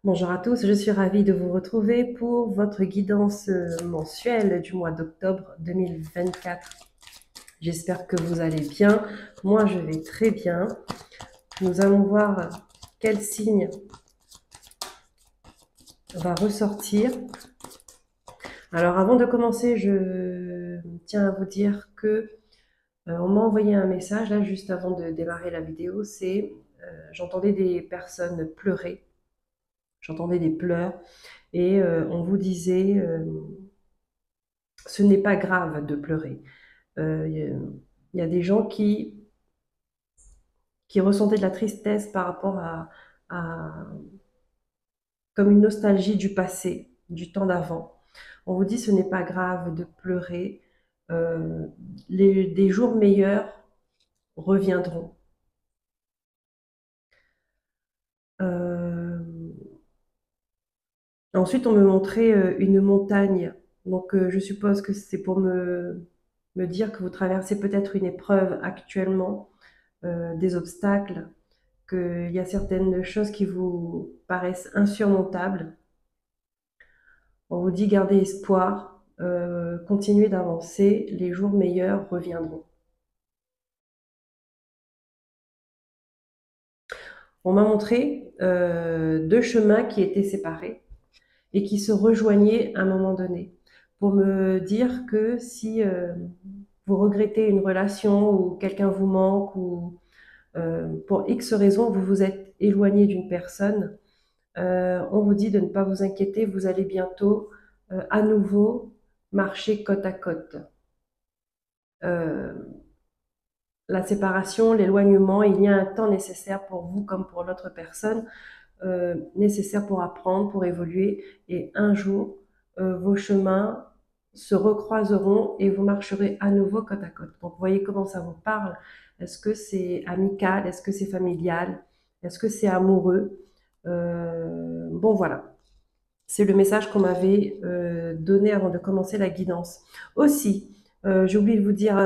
Bonjour à tous, je suis ravie de vous retrouver pour votre guidance mensuelle du mois d'octobre 2024. J'espère que vous allez bien. Moi, je vais très bien. Nous allons voir quel signe va ressortir. Alors, avant de commencer, je tiens à vous dire que on m'a envoyé un message là juste avant de démarrer la vidéo. J'entendais des personnes pleurer, j'entendais des pleurs et on vous disait ce n'est pas grave de pleurer. Il y a des gens qui ressentaient de la tristesse par rapport à comme une nostalgie du passé, du temps d'avant. On vous dit ce n'est pas grave de pleurer. Euh, des jours meilleurs reviendront. Euh, Ensuite, on me montrait une montagne. Donc, je suppose que c'est pour me dire que vous traversez peut-être une épreuve actuellement, des obstacles, qu'il y a certaines choses qui vous paraissent insurmontables. On vous dit gardez espoir, continuez d'avancer, les jours meilleurs reviendront. On m'a montré deux chemins qui étaient séparés et qui se rejoignaient à un moment donné pour me dire que si vous regrettez une relation ou quelqu'un vous manque ou pour X raisons vous vous êtes éloigné d'une personne, on vous dit de ne pas vous inquiéter, vous allez bientôt à nouveau marcher côte à côte. Euh, la séparation, l'éloignement, il y a un temps nécessaire pour vous comme pour l'autre personne, nécessaire pour apprendre, pour évoluer. Et un jour, vos chemins se recroiseront et vous marcherez à nouveau côte à côte. Donc, vous voyez comment ça vous parle. Est-ce que c'est amical? Est-ce que c'est familial? Est-ce que c'est amoureux? Bon, voilà. C'est le message qu'on m'avait donné avant de commencer la guidance. Aussi, j'ai oublié de vous dire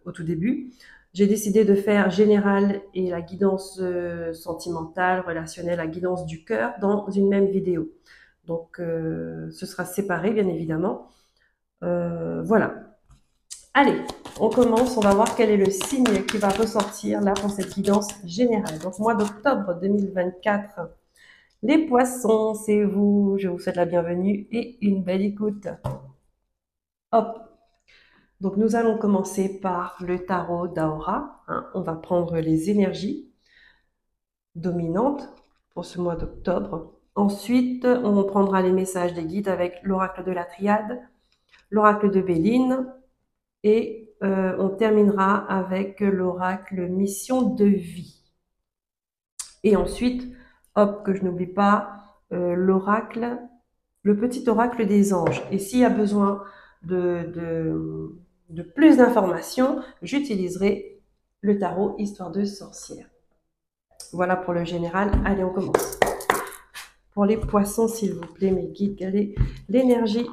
au tout début, j'ai décidé de faire général et la guidance sentimentale, relationnelle, la guidance du cœur dans une même vidéo. Donc, ce sera séparé, bien évidemment. Voilà. Allez, on commence. On va voir quel est le signe qui va ressortir là pour cette guidance générale. Donc, mois d'octobre 2024. Les poissons, c'est vous. Je vous souhaite la bienvenue et une belle écoute. Hop. Donc, nous allons commencer par le tarot d'Aura. On va prendre les énergies dominantes pour ce mois d'octobre. Ensuite, on prendra les messages des guides avec l'oracle de la Triade, l'oracle de Béline et on terminera avec l'oracle mission de vie. Et ensuite, hop, que je n'oublie pas, l'oracle, le petit oracle des anges. Et s'il y a besoin de plus d'informations, j'utiliserai le tarot Histoire de sorcière. Voilà pour le général. Allez, on commence. Pour les poissons, s'il vous plaît, mes guides, quelle est l'énergie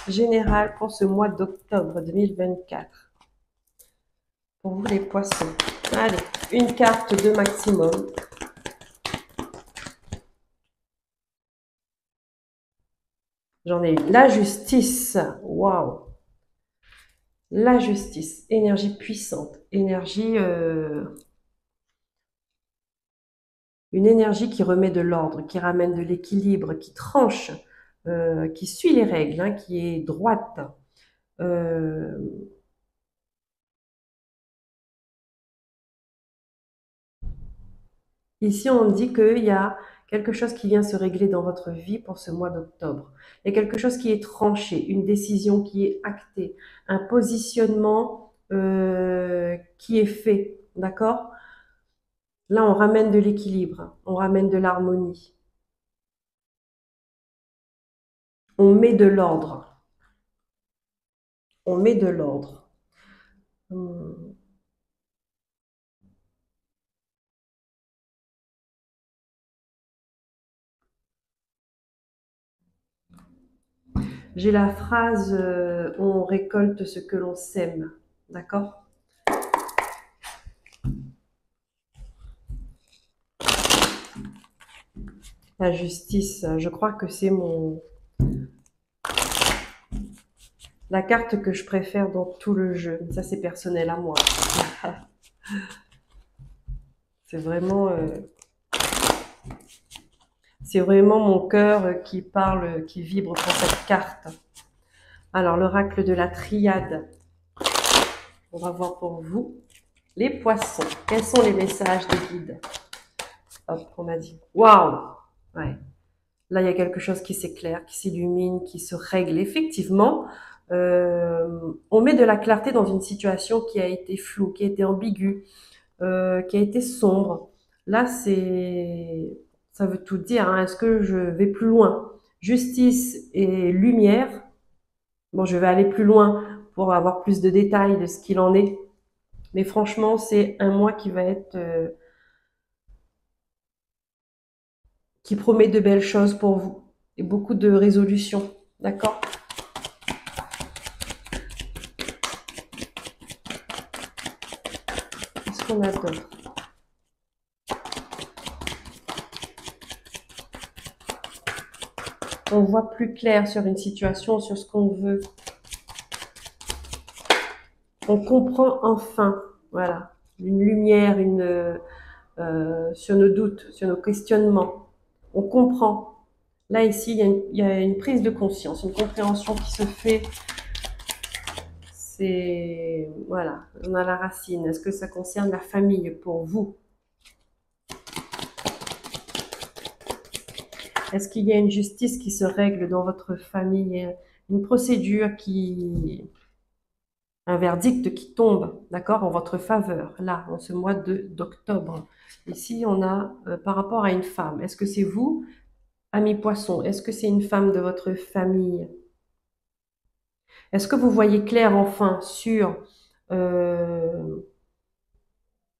générale pour ce mois d'octobre 2024? Pour vous, les poissons. Allez, une carte de maximum. J'en ai une. La justice. Waouh. La justice. Énergie puissante. Une énergie qui remet de l'ordre, qui ramène de l'équilibre, qui tranche, qui suit les règles, hein, qui est droite. Euh, Ici, on dit qu'il y a quelque chose qui vient se régler dans votre vie pour ce mois d'octobre. Il y a quelque chose qui est tranché, une décision qui est actée, un positionnement qui est fait, d'accord? Là, on ramène de l'équilibre, on ramène de l'harmonie, on met de l'ordre, on met de l'ordre. Hum. J'ai la phrase on récolte ce que l'on sème, d'accord? La justice, je crois que c'est la carte que je préfère dans tout le jeu. Ça, c'est personnel à moi. C'est vraiment, c'est vraiment mon cœur qui parle, qui vibre pour cette carte. Alors, l'oracle de la triade. On va voir pour vous. Les poissons. Quels sont les messages des guides? Hop, on a dit. Waouh! Ouais. Là, il y a quelque chose qui s'éclaire, qui s'illumine, qui se règle. Effectivement, on met de la clarté dans une situation qui a été floue, qui a été ambiguë, qui a été sombre. Là, ça veut tout dire, hein. Est-ce que je vais plus loin? Justice et lumière. Bon, je vais aller plus loin pour avoir plus de détails de ce qu'il en est. Mais franchement, c'est un mois qui va être, qui promet de belles choses pour vous et beaucoup de résolutions. D'accord? Qu'est-ce qu'on a d'autre? On voit plus clair sur une situation, sur ce qu'on veut. On comprend enfin, voilà, une lumière, sur nos doutes, sur nos questionnements. On comprend. Là, ici, il y a une prise de conscience, une compréhension qui se fait. C'est, voilà, on a la racine. Est-ce que ça concerne la famille pour vous? Est-ce qu'il y a une justice qui se règle dans votre famille, une procédure un verdict qui tombe, d'accord, en votre faveur, là, en ce mois d'octobre. Ici, on a par rapport à une femme. Est-ce que c'est vous, ami poisson? Est-ce que c'est une femme de votre famille? Est-ce que vous voyez clair enfin euh,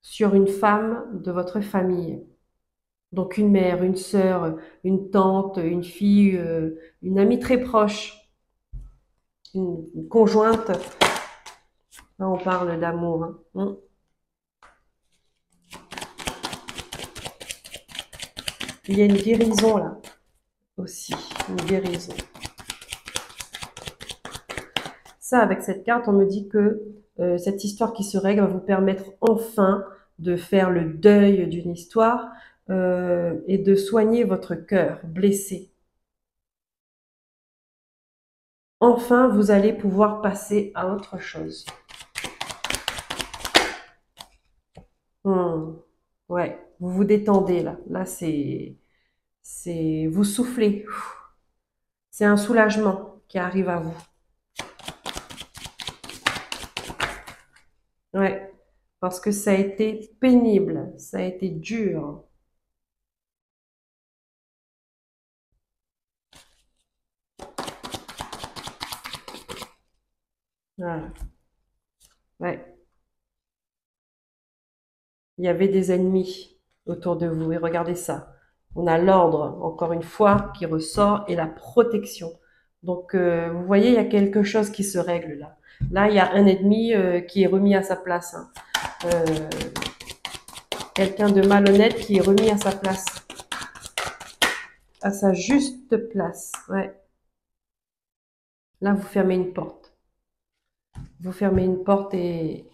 sur une femme de votre famille? Donc une mère, une sœur, une tante, une fille, une amie très proche, une conjointe. Là, on parle d'amour, hein. Il y a une guérison là aussi, une guérison. Ça, avec cette carte, on me dit que cette histoire qui se règle va vous permettre enfin de faire le deuil d'une histoire et de soigner votre cœur blessé. Enfin, vous allez pouvoir passer à autre chose. Ouais, vous vous détendez là. Là, vous soufflez. C'est un soulagement qui arrive à vous. Ouais, parce que ça a été pénible, ça a été dur. Voilà. Ouais. Il y avait des ennemis autour de vous et regardez ça. On a l'ordre, encore une fois, qui ressort et la protection. Donc, vous voyez, il y a quelque chose qui se règle là. Là, il y a un ennemi qui est remis à sa place, hein. Euh, Quelqu'un de malhonnête qui est remis à sa place, à sa juste place. Ouais. Là, vous fermez une porte. Vous fermez une porte et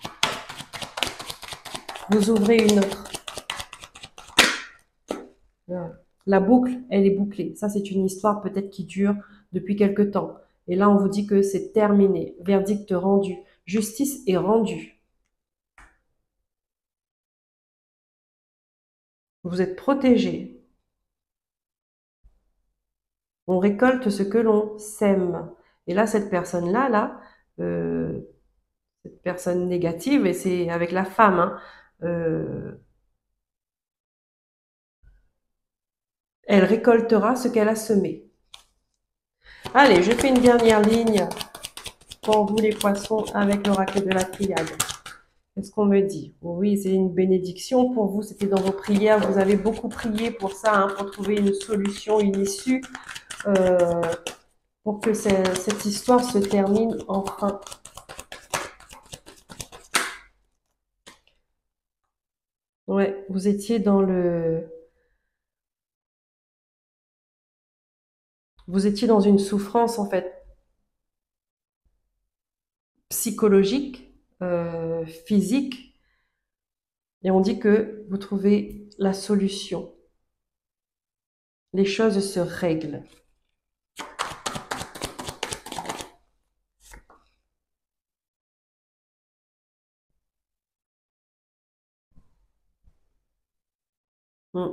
vous ouvrez une autre. Voilà. La boucle, elle est bouclée. Ça, c'est une histoire peut-être qui dure depuis quelque temps. Et là, on vous dit que c'est terminé. Verdict rendu. Justice est rendue. Vous êtes protégé. On récolte ce que l'on sème. Et là, cette personne-là, euh, cette personne négative, et c'est avec la femme, hein, euh, elle récoltera ce qu'elle a semé. Allez, je fais une dernière ligne pour vous les poissons avec l'oracle de la triade. Qu'est-ce qu'on me dit? Oui, c'est une bénédiction pour vous, c'était dans vos prières, vous avez beaucoup prié pour ça, hein, pour trouver une solution, une issue, euh, pour que cette histoire se termine enfin. Ouais, vous étiez Vous étiez dans une souffrance, en fait, psychologique, physique, et on dit que vous trouvez la solution. Les choses se règlent. Mm.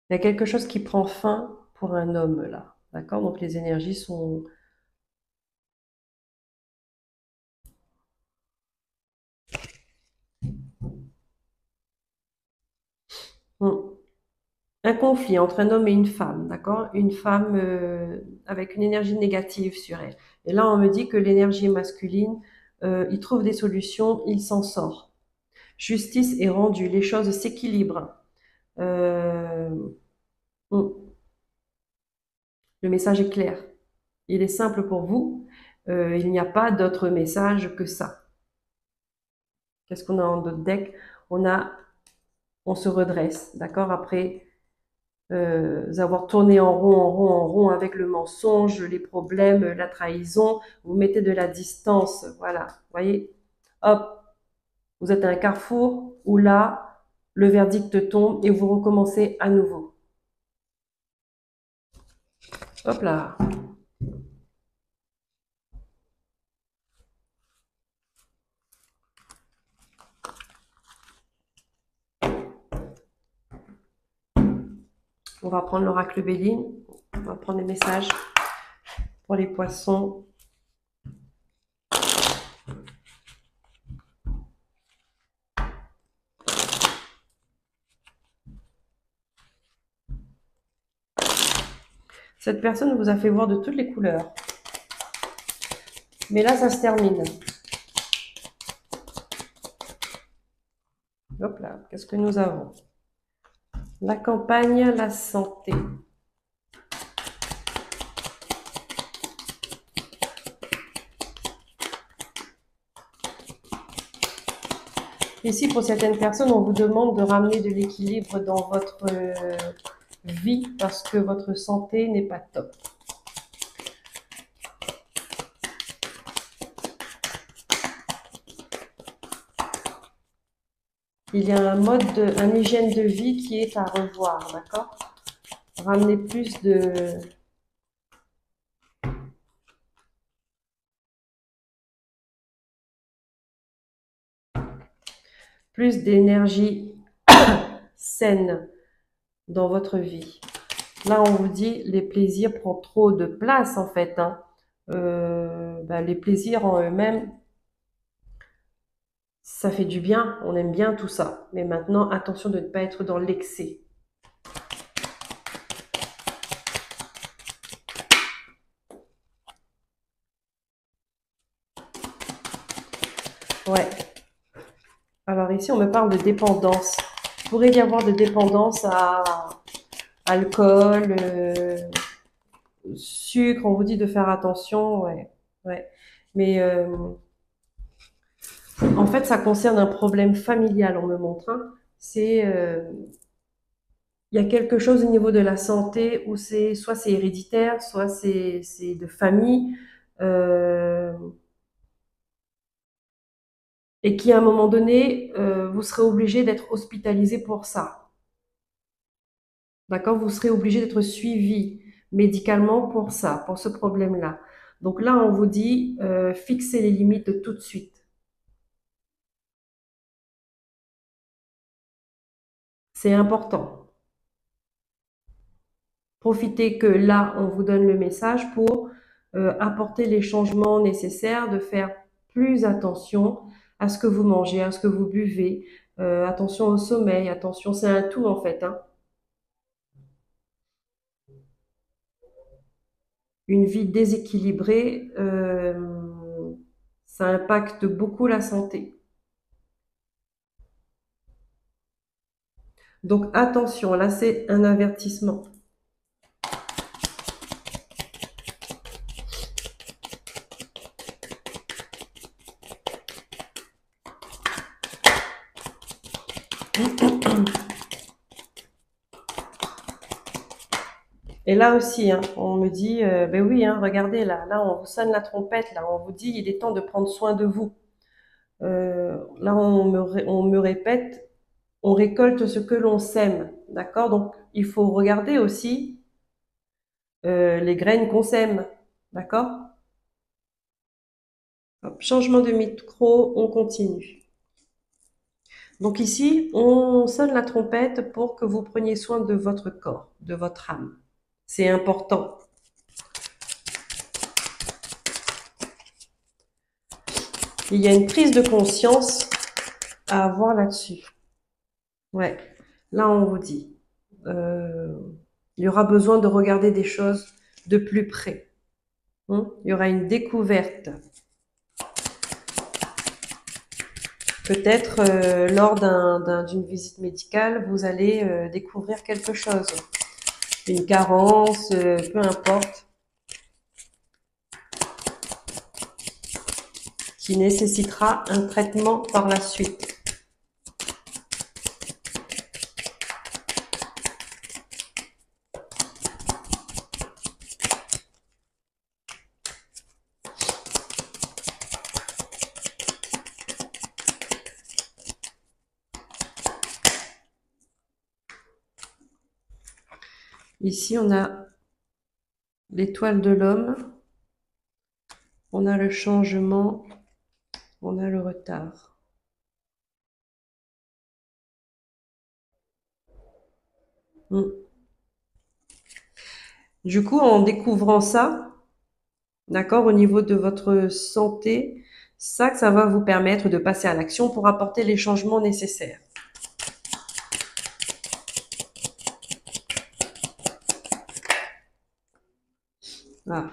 Il y a quelque chose qui prend fin pour un homme là, d'accord? Donc les énergies sont... Mm. Un conflit entre un homme et une femme, d'accord? Une femme avec une énergie négative sur elle. Et là, on me dit que l'énergie masculine, il trouve des solutions, il s'en sort. Justice est rendue, les choses s'équilibrent. Euh, mm. Le message est clair. Il est simple pour vous. Il n'y a pas d'autre message que ça. Qu'est-ce qu'on a en d'autres deck? On se redresse, d'accord? Après avoir tourné en rond, en rond, en rond avec le mensonge, les problèmes, la trahison, vous mettez de la distance, voilà. Vous voyez? Hop, vous êtes à un carrefour où là, le verdict tombe et vous recommencez à nouveau. Hop là. On va prendre l'oracle Béline. On va prendre les messages pour les poissons. Cette personne vous a fait voir de toutes les couleurs. Mais là, ça se termine. Hop là, qu'est-ce que nous avons? La campagne, la santé. Ici, pour certaines personnes, on vous demande de ramener de l'équilibre dans votre vie parce que votre santé n'est pas top. Il y a un hygiène de vie qui est à revoir, d'accord? Ramener plus d'énergie saine dans votre vie. Là, on vous dit, les plaisirs prennent trop de place, en fait. Hein. Les plaisirs en eux-mêmes, ça fait du bien, on aime bien tout ça. Mais maintenant, attention de ne pas être dans l'excès. Ouais. Alors ici, on me parle de dépendance. Il pourrait y avoir de dépendance à alcool, sucre. On vous dit de faire attention, ouais, ouais. Mais en fait, ça concerne un problème familial. On me montre. Hein. Il y a quelque chose au niveau de la santé où soit c'est héréditaire, soit c'est de famille. Euh, et qui à un moment donné, vous serez obligé d'être hospitalisé pour ça. D'accord? Vous serez obligé d'être suivi médicalement pour ça, pour ce problème-là. Donc là, on vous dit, fixez les limites tout de suite. C'est important. Profitez que là, on vous donne le message pour apporter les changements nécessaires, de faire plus attention à ce que vous mangez, à ce que vous buvez, attention au sommeil, attention, c'est un tout en fait. Hein. Une vie déséquilibrée, ça impacte beaucoup la santé. Donc attention, là c'est un avertissement. Et là aussi, hein, on me dit, ben oui, hein, regardez là, on vous sonne la trompette, là, on vous dit, il est temps de prendre soin de vous. Là, on me répète, on récolte ce que l'on sème, d'accord? Donc, il faut regarder aussi les graines qu'on sème, d'accord? Hop, changement de micro, on continue. Donc ici, on sonne la trompette pour que vous preniez soin de votre corps, de votre âme. C'est important. Il y a une prise de conscience à avoir là-dessus. Ouais, là on vous dit, euh, il y aura besoin de regarder des choses de plus près. Il y aura une découverte. Peut-être lors d'une visite médicale, vous allez découvrir quelque chose, une carence, peu importe, qui nécessitera un traitement par la suite. Ici, on a l'étoile de l'homme, on a le changement, on a le retard. Du coup, en découvrant ça, d'accord, au niveau de votre santé, ça va vous permettre de passer à l'action pour apporter les changements nécessaires. Voilà.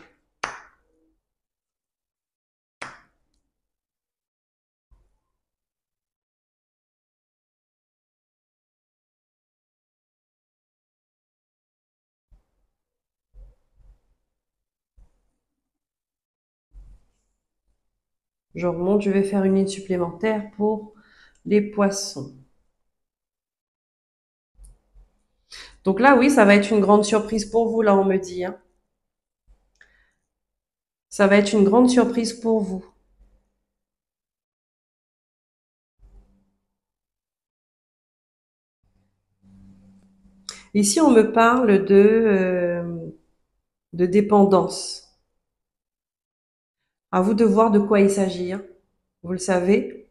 Je remonte, je vais faire une ligne supplémentaire pour les poissons. Donc là, oui, ça va être une grande surprise pour vous, là, on me dit, hein. Ça va être une grande surprise pour vous. Ici, on me parle de dépendance. À vous de voir de quoi il s'agit, hein. Vous le savez.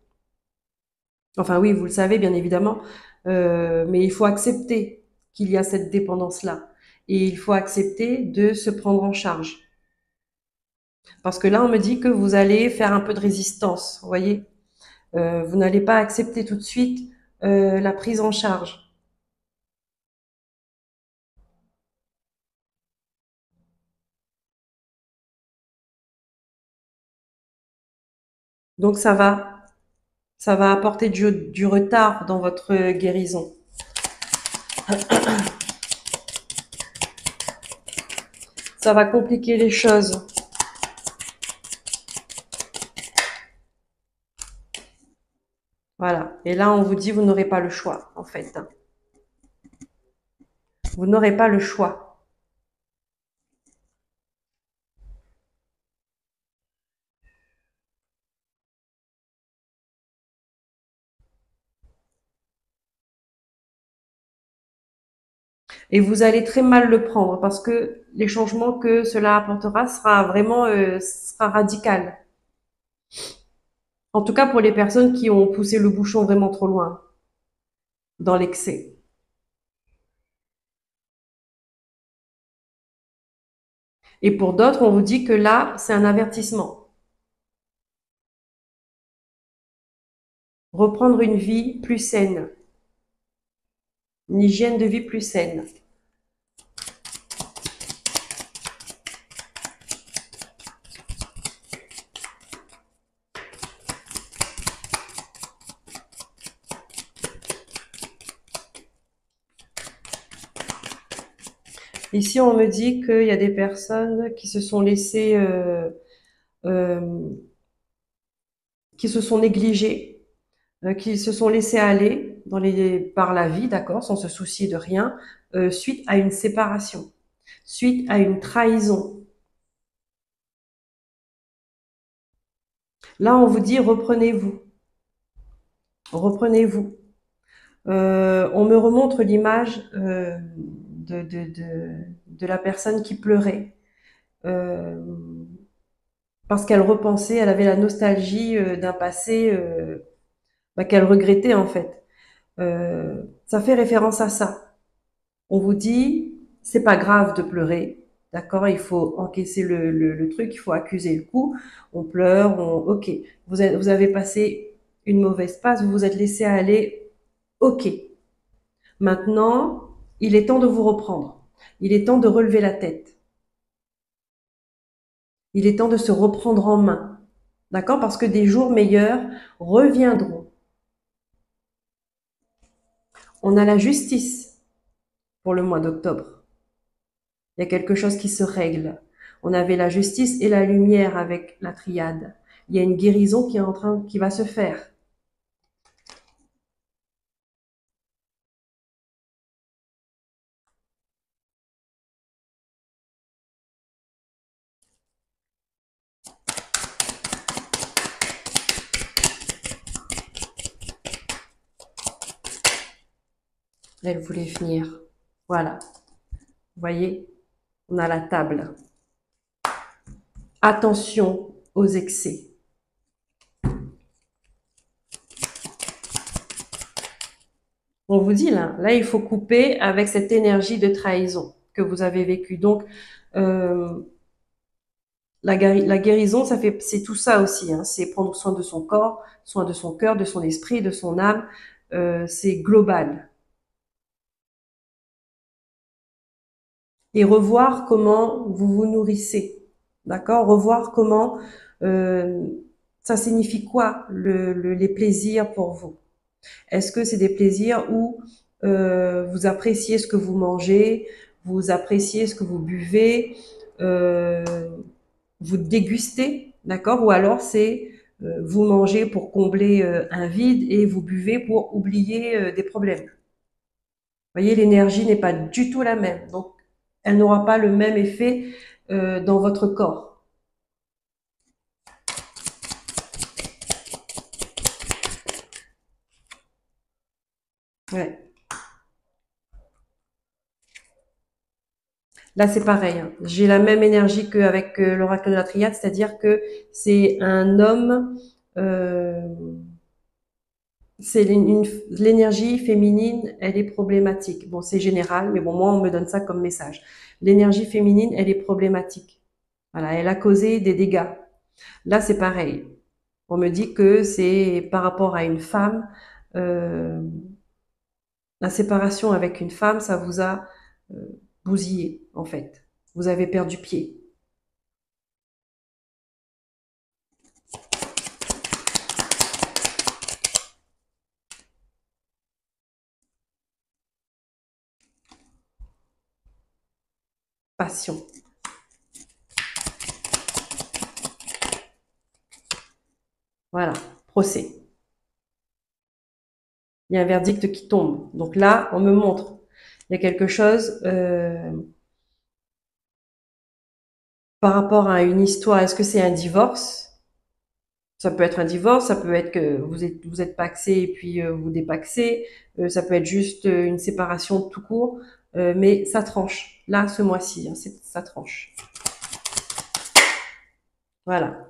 Enfin oui, vous le savez, bien évidemment. Mais il faut accepter qu'il y a cette dépendance-là. Et il faut accepter de se prendre en charge. Parce que là, on me dit que vous allez faire un peu de résistance, vous voyez. Vous n'allez pas accepter tout de suite la prise en charge. Donc ça va apporter du retard dans votre guérison. Ça va compliquer les choses. Voilà. Et là, on vous dit, vous n'aurez pas le choix, en fait. Vous n'aurez pas le choix. Et vous allez très mal le prendre parce que les changements que cela apportera sera vraiment sera radical. En tout cas pour les personnes qui ont poussé le bouchon vraiment trop loin dans l'excès. Et pour d'autres, on vous dit que là, c'est un avertissement. Reprendre une vie plus saine, une hygiène de vie plus saine. Ici, on me dit qu'il y a des personnes qui se sont laissées, euh, qui se sont négligées, qui se sont laissées aller par la vie, d'accord, sans se soucier de rien, suite à une séparation. suite à une trahison. Là, on vous dit reprenez-vous, reprenez-vous. On me remontre l'image de la personne qui pleurait euh, parce qu'elle repensait, elle avait la nostalgie d'un passé qu'elle regrettait en fait. Ça fait référence à ça. On vous dit, c'est pas grave de pleurer, d'accord? Il faut encaisser le truc, il faut accuser le coup. On pleure, ok. Vous avez passé une mauvaise passe, vous vous êtes laissé aller, ok. Maintenant, il est temps de vous reprendre. Il est temps de relever la tête. Il est temps de se reprendre en main, d'accord? Parce que des jours meilleurs reviendront. On a la justice pour le mois d'octobre. Il y a quelque chose qui se règle. On avait la justice et la lumière avec la triade. Il y a une guérison qui va se faire. Elle voulait finir. Voilà. Vous voyez, on a la table. Attention aux excès. On vous dit là, il faut couper avec cette énergie de trahison que vous avez vécue. Donc, la guérison, c'est tout ça aussi. Hein. C'est prendre soin de son corps, soin de son cœur, de son esprit, de son âme. C'est global. Et revoir comment vous vous nourrissez, d'accord? Revoir comment euh, ça signifie quoi les plaisirs pour vous. Est-ce que c'est des plaisirs où vous appréciez ce que vous mangez, vous appréciez ce que vous buvez, euh, vous dégustez, d'accord? Ou alors c'est vous mangez pour combler un vide et vous buvez pour oublier des problèmes. Vous voyez, l'énergie n'est pas du tout la même. Donc, elle n'aura pas le même effet dans votre corps. Ouais. Là, c'est pareil. Hein. J'ai la même énergie qu'avec l'oracle de la triade, c'est-à-dire que c'est un homme, euh, c'est l'énergie féminine, elle est problématique. Bon, c'est général, mais bon, moi, on me donne ça comme message. L'énergie féminine, elle est problématique. Voilà, elle a causé des dégâts. Là, c'est pareil. On me dit que c'est par rapport à une femme, euh, la séparation avec une femme, ça vous a bousillé, en fait. Vous avez perdu pied. Passion. Voilà. Procès. Il y a un verdict qui tombe. Donc là, on me montre. Il y a quelque chose par rapport à une histoire. Est-ce que c'est un divorce? Ça peut être un divorce, ça peut être que vous êtes paxé et puis vous dépaxez. Ça peut être juste une séparation tout court. Mais ça tranche. Là, ce mois-ci, hein, ça tranche. Voilà.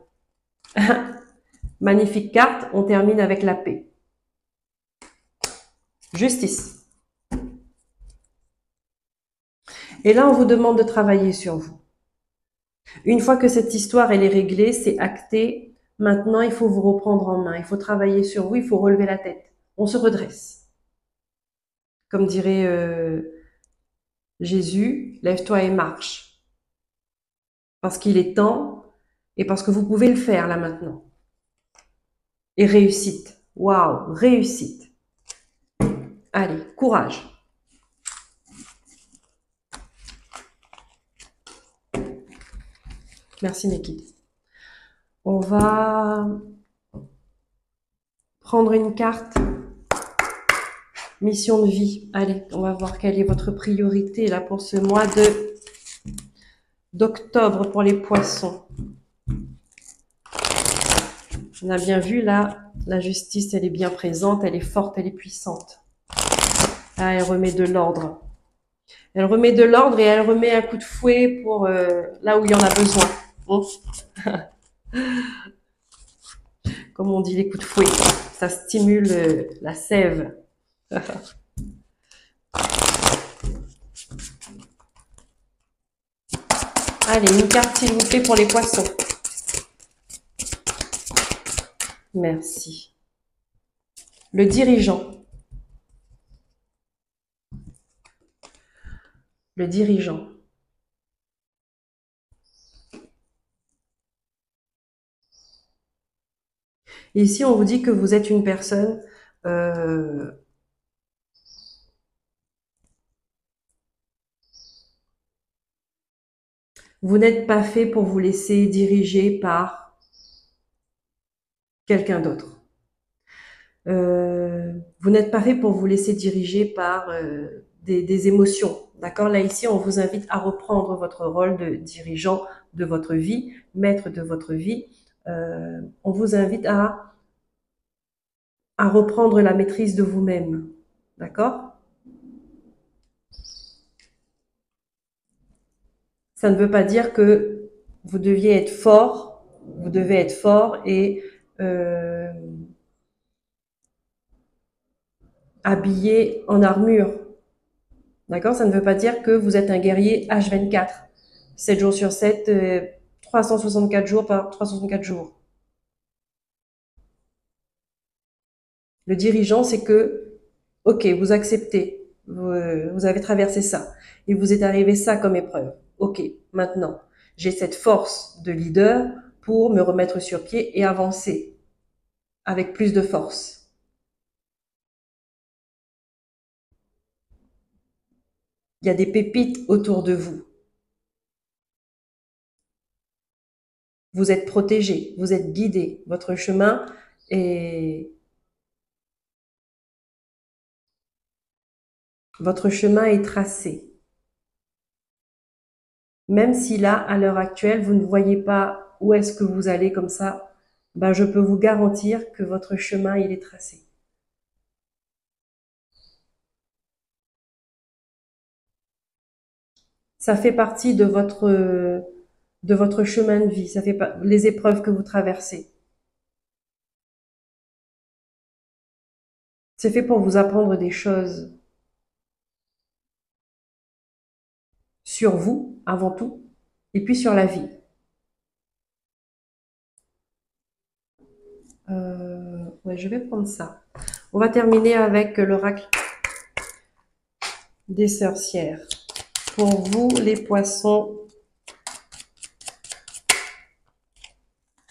Magnifique carte. On termine avec la paix. Justice. Et là, on vous demande de travailler sur vous. Une fois que cette histoire elle est réglée, c'est acté. Maintenant, il faut vous reprendre en main. Il faut travailler sur vous. Il faut relever la tête. On se redresse. Comme dirait Jésus, lève-toi et marche. Parce qu'il est temps et parce que vous pouvez le faire là maintenant. Et réussite. Waouh, réussite. Allez, courage. Merci Neki. On va prendre une carte. Mission de vie. Allez, on va voir quelle est votre priorité là pour ce mois de d'octobre pour les poissons. On a bien vu là, la justice, elle est bien présente, elle est forte, elle est puissante. Ah, elle remet de l'ordre. Elle remet de l'ordre et elle remet un coup de fouet pour là où il y en a besoin. Bon. Comme on dit, les coups de fouet, ça stimule la sève. Allez, une carte s'il vous plaît pour les poissons. Merci. Le dirigeant. Le dirigeant. Et ici, on vous dit que vous êtes une personne vous n'êtes pas fait pour vous laisser diriger par quelqu'un d'autre. Vous n'êtes pas fait pour vous laisser diriger par des émotions. D'accord? Là, ici, on vous invite à reprendre votre rôle de dirigeant de votre vie, maître de votre vie. On vous invite à reprendre la maîtrise de vous-même. D'accord? Ça ne veut pas dire que vous deviez être fort, vous devez être fort et habillé en armure. D'accord? Ça ne veut pas dire que vous êtes un guerrier H24, 7 jours sur 7, 364 jours par 364 jours. Le dirigeant, c'est que, ok, vous acceptez, vous avez traversé ça, et vous êtes arrivé ça comme épreuve. Ok, maintenant, j'ai cette force de leader pour me remettre sur pied et avancer avec plus de force. Il y a des pépites autour de vous. Vous êtes protégé, vous êtes guidé. Votre chemin est tracé. Même si là, à l'heure actuelle, vous ne voyez pas où est-ce que vous allez comme ça, ben je peux vous garantir que votre chemin, il est tracé. Ça fait partie de votre chemin de vie. Ça fait pas les épreuves que vous traversez. C'est fait pour vous apprendre des choses sur vous, avant tout, et puis sur la vie. Ouais, je vais prendre ça. On va terminer avec l'oracle des sorcières. Pour vous, les poissons,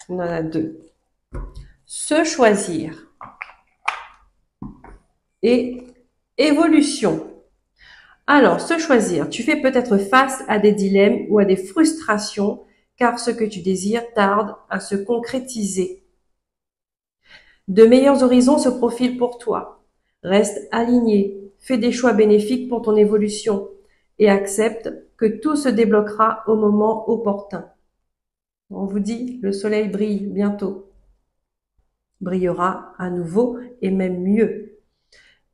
on en a deux. Se choisir et évolution. Alors, se choisir. Tu fais peut-être face à des dilemmes ou à des frustrations, car ce que tu désires tarde à se concrétiser. De meilleurs horizons se profilent pour toi. Reste aligné, fais des choix bénéfiques pour ton évolution et accepte que tout se débloquera au moment opportun. On vous dit, le soleil brille bientôt. Brillera à nouveau et même mieux.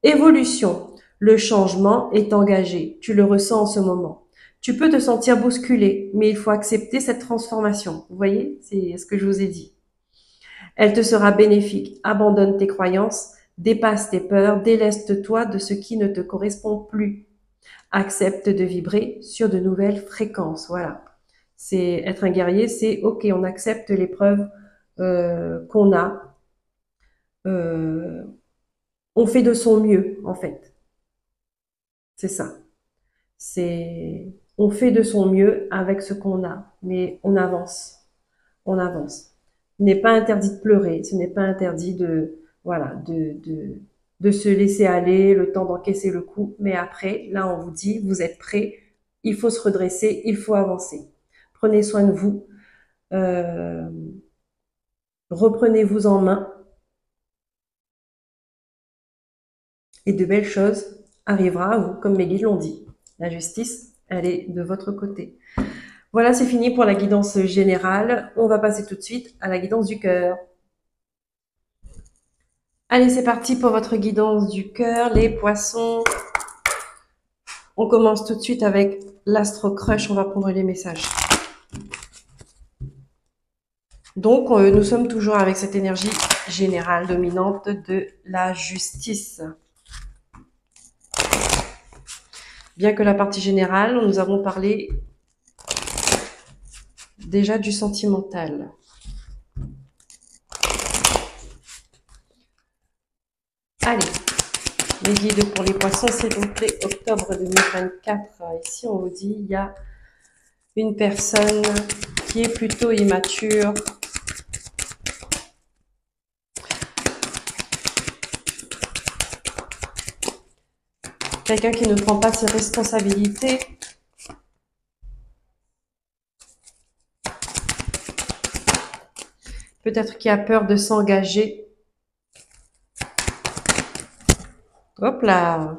Évolution. Le changement est engagé. Tu le ressens en ce moment. Tu peux te sentir bousculé, mais il faut accepter cette transformation. Vous voyez, c'est ce que je vous ai dit. Elle te sera bénéfique. Abandonne tes croyances, dépasse tes peurs, déleste-toi de ce qui ne te correspond plus. Accepte de vibrer sur de nouvelles fréquences. Voilà. C'est être un guerrier, c'est ok, on accepte l'épreuve qu'on a. On fait de son mieux, en fait. C'est ça. On fait de son mieux avec ce qu'on a, mais on avance. On avance. Il n'est pas interdit de pleurer, ce n'est pas interdit voilà, de se laisser aller, le temps d'encaisser le coup. Mais après, là, on vous dit, vous êtes prêts, il faut se redresser, il faut avancer. Prenez soin de vous, euh, reprenez-vous en main, et de belles choses arriveront à vous, comme mes guides l'ont dit. La justice, elle est de votre côté. Voilà, c'est fini pour la guidance générale. On va passer tout de suite à la guidance du cœur. Allez, c'est parti pour votre guidance du cœur, les poissons. On commence tout de suite avec l'Astro Crush. On va prendre les messages. Donc, nous sommes toujours avec cette énergie générale dominante de la justice. Bien que la partie générale, nous avons parlé déjà du sentimental. Allez, les guides pour les poissons, s'il vous plaît, octobre 2024. Ici, on vous dit, il y a une personne qui est plutôt immature. Quelqu'un qui ne prend pas ses responsabilités. Peut-être qui a peur de s'engager. Hop là.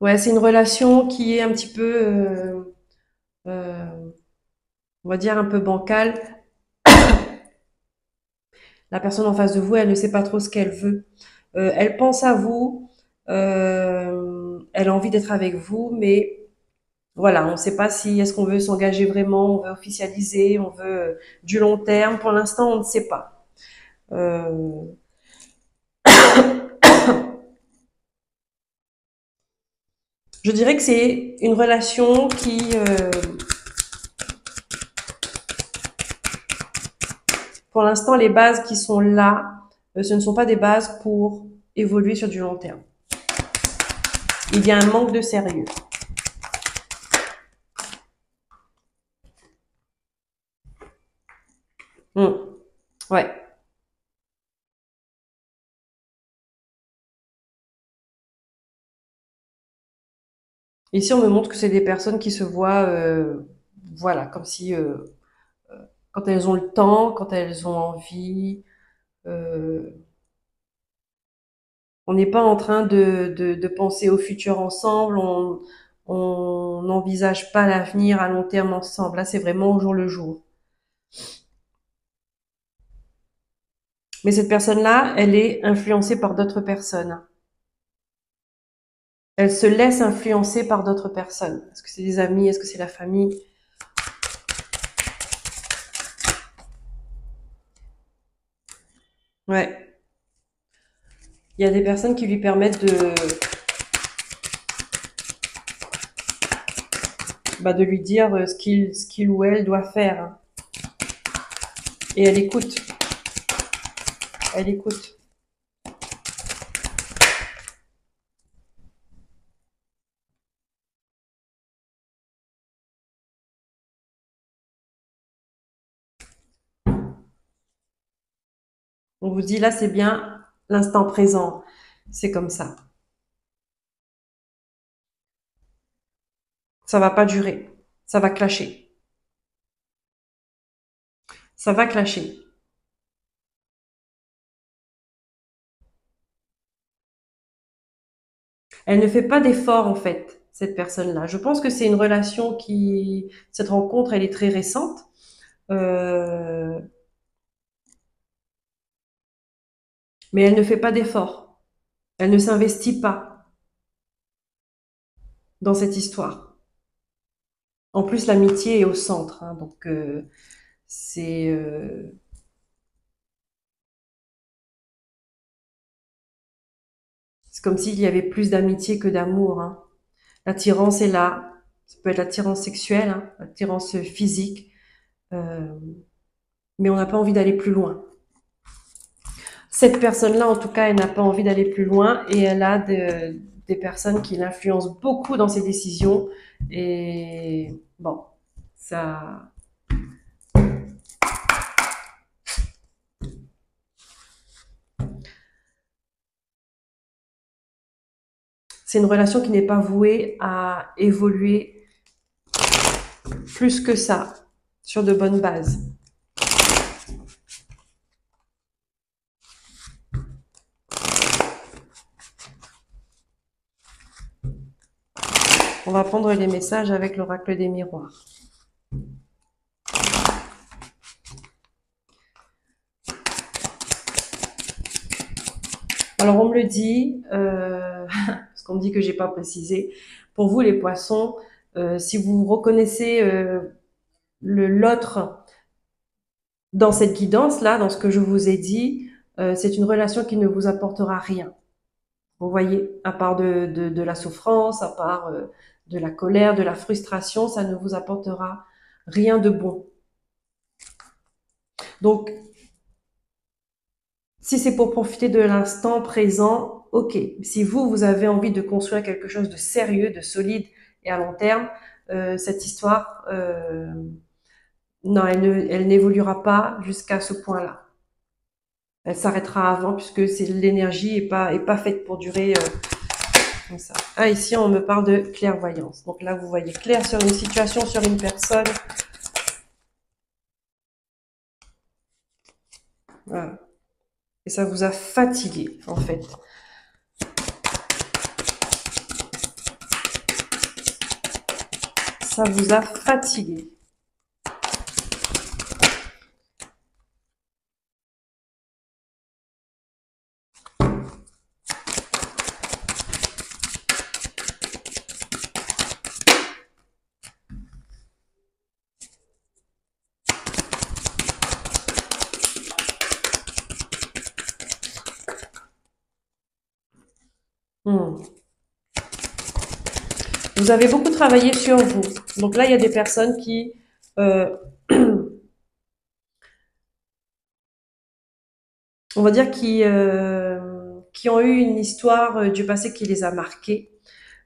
Ouais, c'est une relation qui est un petit peu, on va dire un peu bancale. La personne en face de vous, elle ne sait pas trop ce qu'elle veut. Elle pense à vous, elle a envie d'être avec vous, mais voilà, on ne sait pas si est-ce qu'on veut s'engager vraiment, on veut officialiser, on veut du long terme. Pour l'instant, on ne sait pas. Euh, je dirais que c'est une relation qui, pour l'instant, les bases qui sont là, ce ne sont pas des bases pour évoluer sur du long terme. Il y a un manque de sérieux. Ouais. Ici, on me montre que c'est des personnes qui se voient, voilà, comme si quand elles ont le temps, quand elles ont envie, euh, on n'est pas en train de penser au futur ensemble, on n'envisage pas l'avenir à long terme ensemble. Là, c'est vraiment au jour le jour. Mais cette personne-là, elle est influencée par d'autres personnes. Elle se laisse influencer par d'autres personnes. Est-ce que c'est des amis? Est-ce que c'est la famille? Ouais. Il y a des personnes qui lui permettent de lui dire ce qu'il ou elle doit faire. Et elle écoute. Elle écoute. On vous dit là, c'est bien l'instant présent. C'est comme ça. Ça va pas durer. Ça va clasher. Ça va clasher. Elle ne fait pas d'effort en fait, cette personne-là. Je pense que c'est une relation cette rencontre, elle est très récente. Euh, mais elle ne fait pas d'effort. Elle ne s'investit pas dans cette histoire. En plus, l'amitié est au centre, hein, donc c'est c'est comme s'il y avait plus d'amitié que d'amour, hein. L'attirance est là. Ça peut être l'attirance sexuelle, hein, l'attirance physique, euh, mais on n'a pas envie d'aller plus loin. Cette personne-là, en tout cas, elle n'a pas envie d'aller plus loin et elle a des personnes qui l'influencent beaucoup dans ses décisions. Et bon, ça, c'est une relation qui n'est pas vouée à évoluer plus que ça, sur de bonnes bases. On va prendre les messages avec l'oracle des miroirs. Alors, on me le dit, parce qu'on me dit que j'ai pas précisé. Pour vous, les poissons, si vous reconnaissez l'autre dans cette guidance-là, dans ce que je vous ai dit, c'est une relation qui ne vous apportera rien. Vous voyez, à part de la souffrance, à part de la colère, de la frustration, ça ne vous apportera rien de bon. Donc, si c'est pour profiter de l'instant présent, ok. Si vous avez envie de construire quelque chose de sérieux, de solide et à long terme, cette histoire, non, elle n'évoluera pas jusqu'à ce point-là. Elle s'arrêtera avant puisque l'énergie est pas faite pour durer comme ça. Ah, ici, on me parle de clairvoyance. Donc là, vous voyez clair sur une situation, sur une personne. Voilà. Et ça vous a fatigué, en fait. Ça vous a fatigué. Hmm. Vous avez beaucoup travaillé sur vous. Donc là, il y a des personnes qui, on va dire, qui ont eu une histoire du passé qui les a marquées.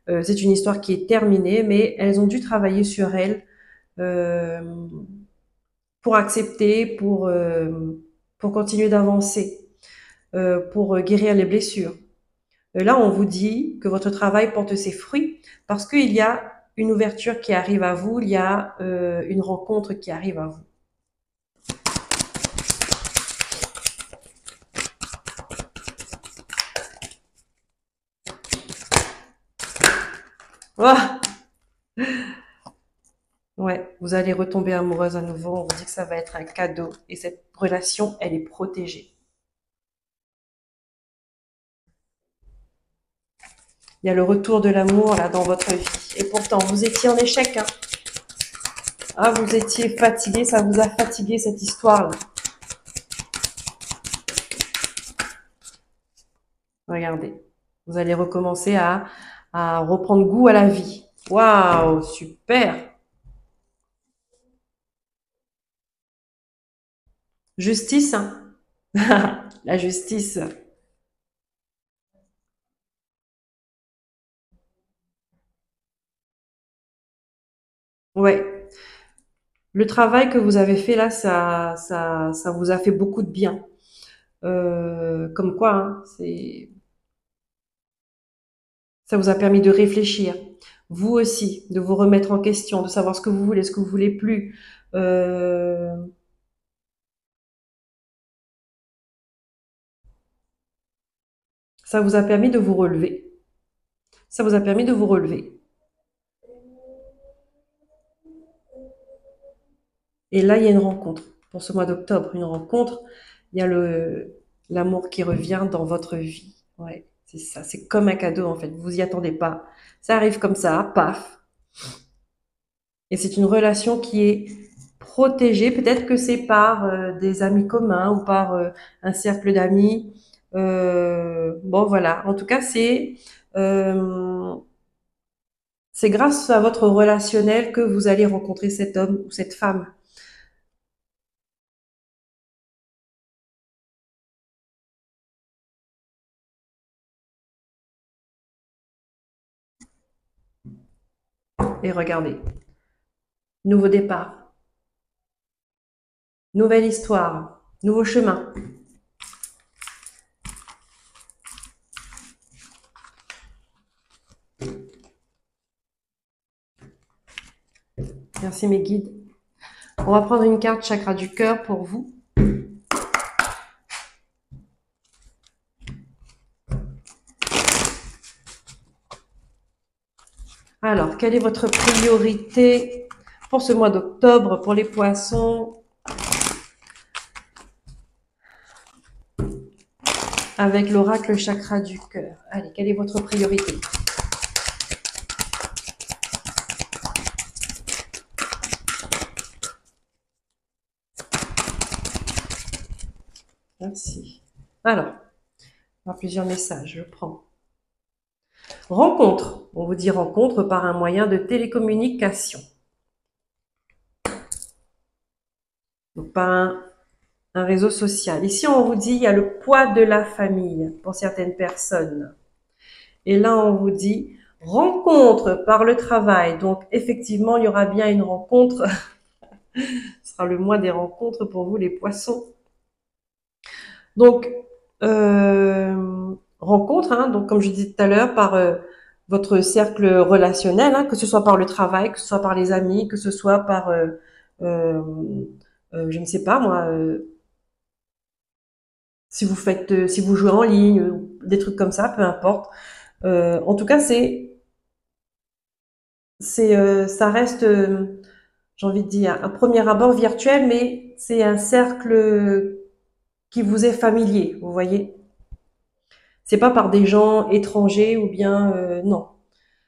C'est une histoire qui est terminée, mais elles ont dû travailler sur elles euh, pour accepter, pour continuer d'avancer, pour guérir les blessures. Là, on vous dit que votre travail porte ses fruits parce qu'il y a une ouverture qui arrive à vous, il y a une rencontre qui arrive à vous. Oh, ouais, vous allez retomber amoureuse à nouveau. On vous dit que ça va être un cadeau et cette relation, elle est protégée. Il y a le retour de l'amour là dans votre vie. Et pourtant, vous étiez en échec. Hein. Ah, vous étiez fatigué, ça vous a fatigué cette histoire-là. Regardez, vous allez recommencer à reprendre goût à la vie. Waouh, super. Justice, hein. La justice. Ouais. Le travail que vous avez fait là, ça vous a fait beaucoup de bien. Comme quoi, hein, ça vous a permis de réfléchir. Vous aussi, de vous remettre en question, de savoir ce que vous voulez, ce que vous voulez plus. Euh, ça vous a permis de vous relever. Ça vous a permis de vous relever. Et là, il y a une rencontre. Pour ce mois d'octobre, une rencontre. Il y a l'amour qui revient dans votre vie. Ouais, c'est ça. C'est comme un cadeau, en fait. Vous y attendez pas. Ça arrive comme ça, paf. Et c'est une relation qui est protégée. Peut-être que c'est par des amis communs ou par un cercle d'amis. Bon, voilà. En tout cas, euh, c'est grâce à votre relationnel que vous allez rencontrer cet homme ou cette femme. Et regardez, nouveau départ, nouvelle histoire, nouveau chemin. Merci mes guides. On va prendre une carte chakra du cœur pour vous. Alors, quelle est votre priorité pour ce mois d'octobre pour les poissons avec l'oracle chakra du cœur? Allez, quelle est votre priorité? Merci. Alors, il y a plusieurs messages, je prends. Rencontre. On vous dit rencontre par un moyen de télécommunication. Donc, par un réseau social. Ici, on vous dit, il y a le poids de la famille pour certaines personnes. Et là, on vous dit rencontre par le travail. Donc, effectivement, il y aura bien une rencontre. Ce sera le mois des rencontres pour vous, les poissons. Donc, rencontre, hein, donc comme je disais tout à l'heure, par votre cercle relationnel, hein, que ce soit par le travail, que ce soit par les amis, que ce soit par, je ne sais pas moi, si vous faites, si vous jouez en ligne, des trucs comme ça, peu importe. En tout cas, ça reste, j'ai envie de dire, un premier abord virtuel, mais c'est un cercle qui vous est familier, vous voyez. C'est pas par des gens étrangers ou bien non.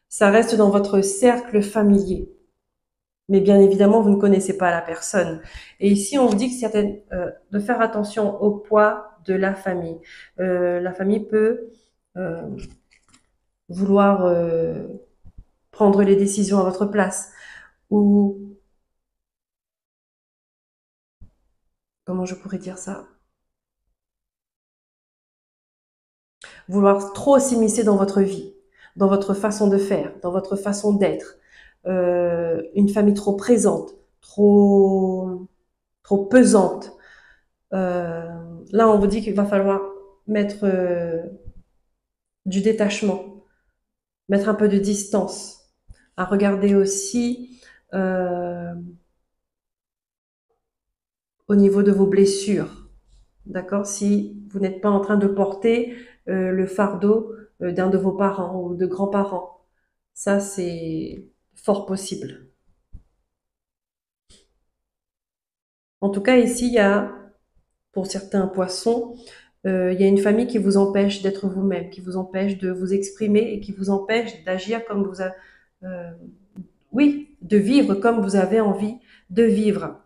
Ça reste dans votre cercle familier. Mais bien évidemment, vous ne connaissez pas la personne. Et ici, on vous dit que de faire attention au poids de la famille. La famille peut euh, vouloir prendre les décisions à votre place ou comment je pourrais dire ça? Vouloir trop s'immiscer dans votre vie, dans votre façon de faire, dans votre façon d'être. Une famille trop présente, trop pesante. Là, on vous dit qu'il va falloir mettre du détachement, mettre un peu de distance, à regarder aussi au niveau de vos blessures. D'accord? Si vous n'êtes pas en train de porter le fardeau d'un de vos parents ou de grands-parents. Ça, c'est fort possible. En tout cas, ici, il y a, pour certains poissons, il y a une famille qui vous empêche d'être vous-même, qui vous empêche de vous exprimer et qui vous empêche d'agir comme vous avez, oui, de vivre comme vous avez envie de vivre.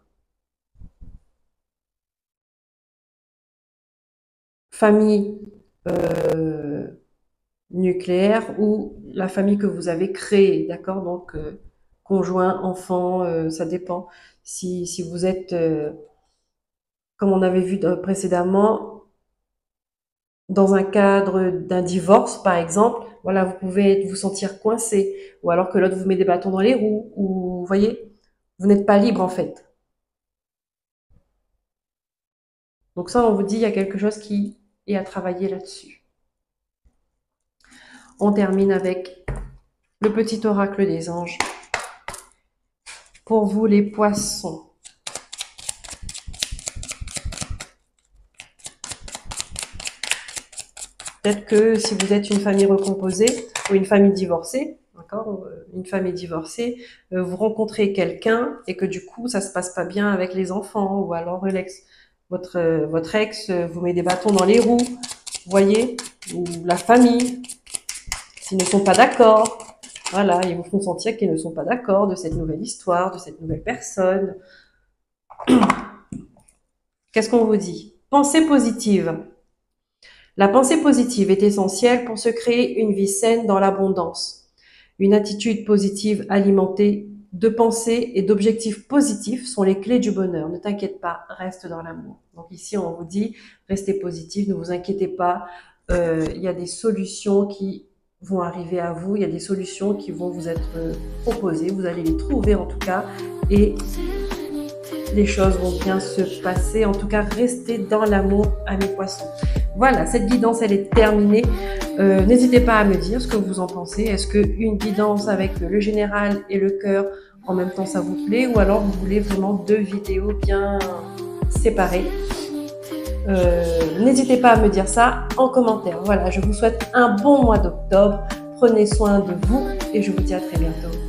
Famille nucléaire ou la famille que vous avez créée, d'accord? Donc, conjoint, enfant, ça dépend. Si vous êtes, comme on avait vu précédemment, dans un cadre d'un divorce, par exemple, voilà, vous pouvez vous sentir coincé, ou alors que l'autre vous met des bâtons dans les roues, ou vous voyez, vous n'êtes pas libre en fait. Donc ça, on vous dit, il y a quelque chose qui est à travailler là-dessus. On termine avec le petit oracle des anges. Pour vous, les poissons. Peut-être que si vous êtes une famille recomposée ou une famille divorcée, d'accord, une famille divorcée, vous rencontrez quelqu'un et que du coup, ça se passe pas bien avec les enfants ou alors votre ex vous met des bâtons dans les roues, vous voyez, ou la famille, s'ils ne sont pas d'accord, voilà, ils vous font sentir qu'ils ne sont pas d'accord de cette nouvelle histoire, de cette nouvelle personne. Qu'est-ce qu'on vous dit? Pensée positive. La pensée positive est essentielle pour se créer une vie saine dans l'abondance. Une attitude positive alimentée de pensées et d'objectifs positifs sont les clés du bonheur. Ne t'inquiète pas, reste dans l'amour. Donc ici, on vous dit, restez positif, ne vous inquiétez pas. Il y a des solutions qui vont arriver à vous, il y a des solutions qui vont vous être proposées, vous allez les trouver en tout cas, et les choses vont bien se passer. En tout cas, restez dans l'amour, amis poissons. Voilà, cette guidance, elle est terminée. N'hésitez pas à me dire ce que vous en pensez. Est-ce qu'une guidance avec le général et le cœur en même temps, ça vous plaît? Ou alors, vous voulez vraiment deux vidéos bien séparées? N'hésitez pas à me dire ça en commentaire. Voilà, je vous souhaite un bon mois d'octobre. Prenez soin de vous et je vous dis à très bientôt.